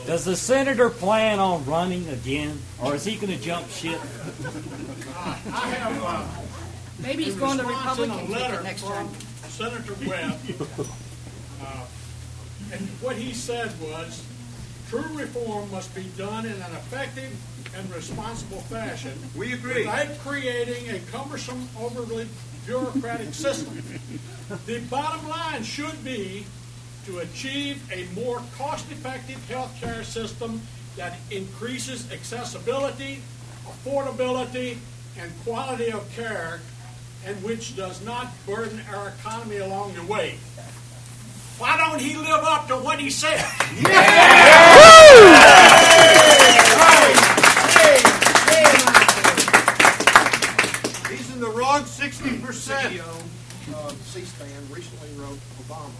Does the senator plan on running again, or is he going to jump ship? I have Maybe he's going the Republican ticket next time. Senator Webb, and what he said was, true reform must be done in an effective and responsible fashion. We agree. Without creating a cumbersome, overly bureaucratic system. The bottom line should be to achieve a more cost-effective health care system that increases accessibility, affordability, and quality of care, and which does not burden our economy along the way. Why don't he live up to what he said? He's in the wrong 60%. CEO of C-SPAN recently wrote Obama,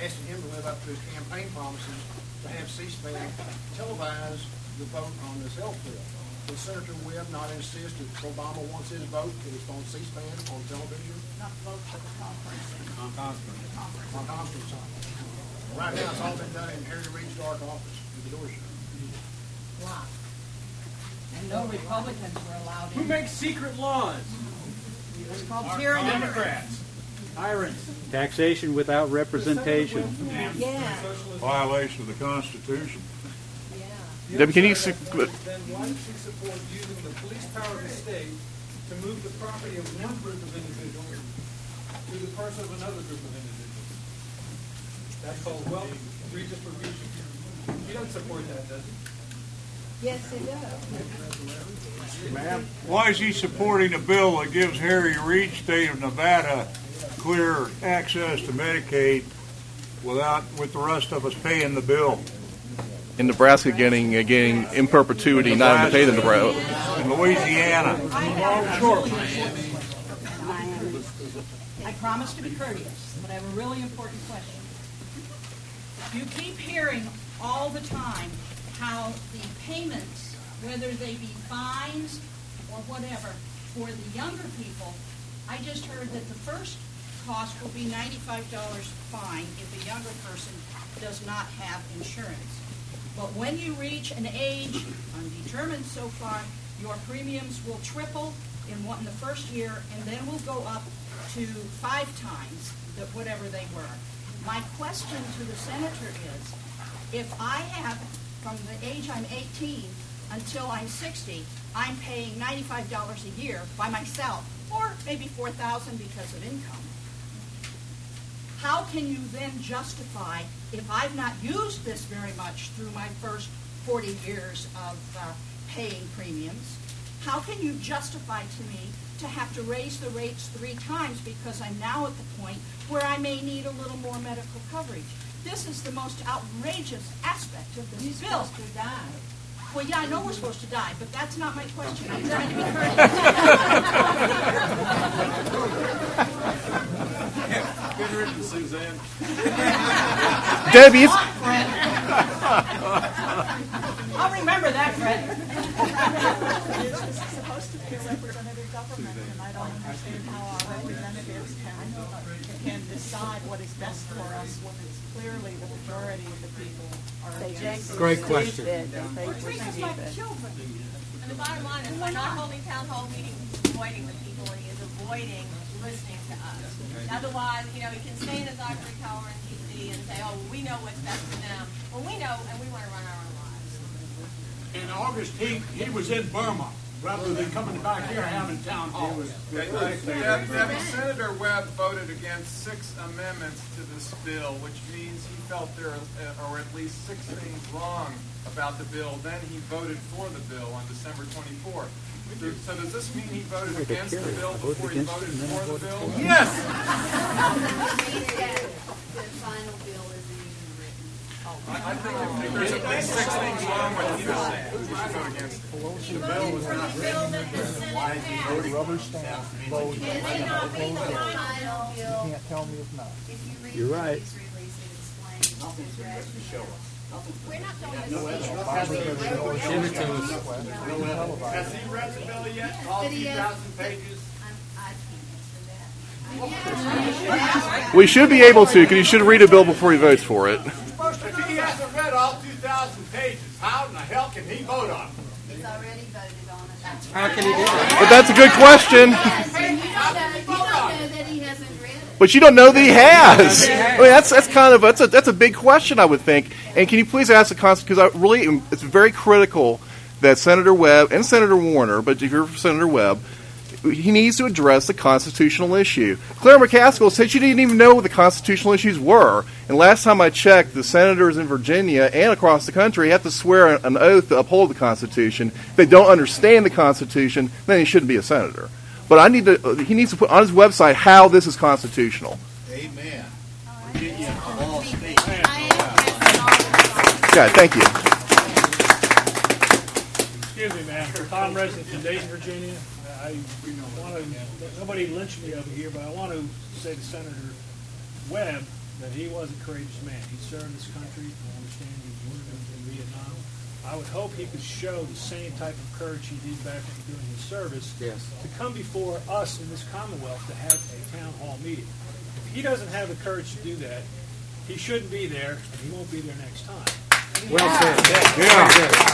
asking him to live up to his campaign promises to have C-SPAN televise the vote on this health bill. Does Senator Webb not insist if Obama wants his vote that it's on C-SPAN on television? Not the vote for the conference. On conference time. Right now, it's all been done in Harry Reid's dark office with the door shut. Locked. And no Republicans were allowed Who in. makes secret laws? It's called tyranny. Democrats. Tyrants. Taxation without representation. Yeah. Violation of the Constitution. Debbie, can you... Then why does he support using the police power of the state to move the property of one group of individuals to the person of another group of individuals? That's called wealth redistribution. He doesn't support that, does he? Yes, it does. Why is he supporting a bill that gives Harry Reid, state of Nevada, clear access to Medicaid with the rest of us paying the bill? In Nebraska, getting in perpetuity, not having to pay the Nebraska. In Louisiana. I promise to be courteous, but I have a really important question. You keep hearing all the time how the payments, whether they be fines or whatever, for the younger people, I just heard that the first cost will be $95 fine if a younger person does not have insurance. But when you reach an age, undetermined so far, your premiums will triple in the first year, and then will go up to 5 times whatever they were. My question to the senator is, if I have, from the age I'm 18 until I'm 60, I'm paying $95 a year by myself, or maybe $4,000 because of income. How can you then justify, if I've not used this very much through my first 40 years of paying premiums, how can you justify to me to have to raise the rates 3 times because I'm now at the point where I may need a little more medical coverage? This is the most outrageous aspect of this bill. You're supposed to die. Well, yeah, I know we're supposed to die, but that's not my question. I'm trying to be courteous. Good riddance, Suzanne. Debbie, it's... I'll remember that, Fred. This is supposed to be a representative government, and I don't understand how our representatives can decide what is best for us when it's clearly the majority of the people are against. Great question. They perceive it. And the bottom line is, we're not holding town hall meetings, avoiding the people, and he is avoiding listening to us. Otherwise, he can stay in his ivory tower in D.C. and say, oh, we know what's best for them. Well, we know, and we want to run our own lives. In August, he was in Burma, rather than coming back here having town halls. Senator Webb voted against 6 amendments to this bill, which means he felt there are at least 6 things wrong about the bill. Then he voted for the bill on December 24th. So does this mean he voted against the bill before he voted for the bill? Yes! The final bill isn't even written. I think if there's at least 6 things wrong with the bill, we should vote against it. The bill was not written. Why is he voting? Rubber stamp. Vote. It may not be the final bill. You can't tell me it's not. If you read You're the right. news release, it explains. Nothing's been written to show us. We're not going to Has he read the bill yet? All 2,000 pages? I can't answer that. We should be able to, because he should read a bill before he votes for it. If he hasn't read all 2,000 pages. How in the hell can he vote on it? He's already voted on it. How can he do that? But that's a good question. You don't know that he hasn't read it. But you don't know that he has. I mean, that's a big question, I would think. And can you please ask the Constitution, because it's very critical that Senator Webb and Senator Warner, but if you're Senator Webb, he needs to address the constitutional issue. Claire McCaskill said she didn't even know what the constitutional issues were. And last time I checked, the senators in Virginia and across the country have to swear an oath to uphold the Constitution. If they don't understand the Constitution, then he shouldn't be a senator. But he needs to put on his website how this is constitutional. Amen. Virginia of all states. Okay, thank you. Excuse me, ma'am. Tom resident from Dayton, Virginia. I want to, nobody lynched me over here, but I want to say to Senator Webb that he was a courageous man. He served this country. I understand he was wounded in Vietnam. I would hope he could show the same type of courage he did back during his service to come before us in this Commonwealth to have a town hall meeting. If he doesn't have the courage to do that, he shouldn't be there, and he won't be there next time. Well said. Yeah.